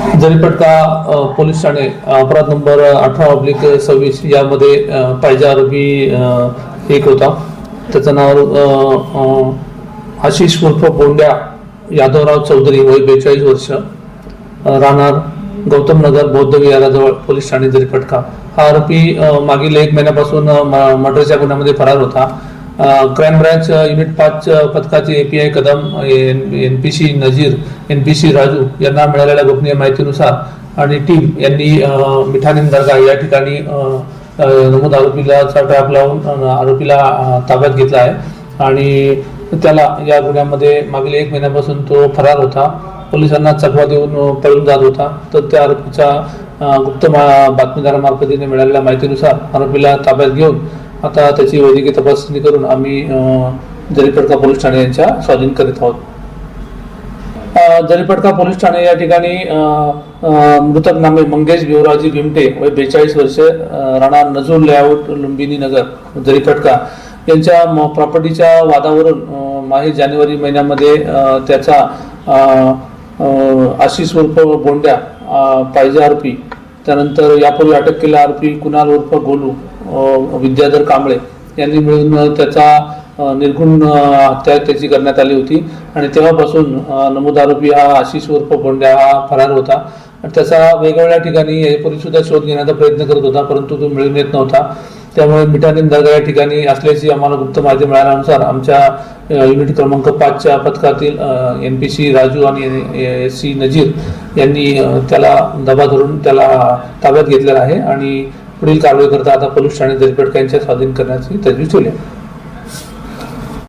Jaripatka police Thane अपराध number 18/26 यामध्ये पाहिजे आरोपी एक होता. त्याचं नाव आशिष उर्फ बोंड्या यादवराव चौधरी, वय 42 वर्ष, राहणार गौतम नगर बौद्ध विहाराजवळ, पोलीस ठाणे जरीपटका. हा आरोपी मागील 1 महिन्यापासून मर्डरच्या गुन्ह्यामध्ये फरार होता. क्राईम ब्रँच युनिट 5 पथकाचे API Kadam, NPC Nazir, NPC Raju यांना मिळालेल्या गोपनीय माहितीनुसार आणि टीम यांनी मिठानी दर्गा या ठिकाणी नमूद आरोपीला ट्रॅप लावून आरोपीला ताब्यात घेतला आहे आणि त्याला या गुन्ह्यामध्ये मागील 1 महिन्यापासून तो फरार होता. पोलिसांना चकवा देऊन पळून जात होता. तर त्या आरोपीचा गुप्त बातमीदारामार्फत मिळालेल्या माहितीनुसार आरोपीला ताब्यात घेऊन आता त्याची वैद्यकीय तपासणी करून आम्ही जरीपटका पोलीस ठाणे यांच्या स्वाधीन करीत आहोत. जरीपटका पोलीस ठाणे या ठिकाणी मृतक नामे मंगेश भिवराजी भिमटे, वय 42 वर्षे, राहणार नजूर लेआउट, लुंबिनी नगर, जरीपटका यांच्या प्रॉपर्टीच्या वादावरून माहे जानेवारी महिन्यामध्ये त्याचा आशिष उर्फ बोंड्या पाहिजे आरोपी, त्यानंतर यापूर्वी अटक केलेला आरोपी कुणाल उर्फ गोलू विद्याधर कांबळे यांनी मिळून त्याचा निर्गुण हत्या त्याची करण्यात आली होती आणि तेव्हापासून नमूद आरोपी हा आशिष उर्फ बोंड्या हा फरार होता. त्याचा वेगवेगळ्या ठिकाणी यापूर्वी सुद्धा शोध घेण्याचा प्रयत्न करत होता, परंतु तो मिळून येत नव्हता. त्यामुळे मिठानी दर्गा या ठिकाणी असल्याची आम्हाला गुप्त माहिती मिळाल्यानुसार आमच्या युनिट क्रमांक 5च्या पथकातील NPC राजू आणि SC नजीर यांनी त्याला दबा धरून त्याला ताब्यात घेतलेला आहे आणि पुढील कारवाई करता आता पोलीस ठाणे जरीपटका यांच्या स्वाधीन करण्याची तजवीज ठेवली आहे.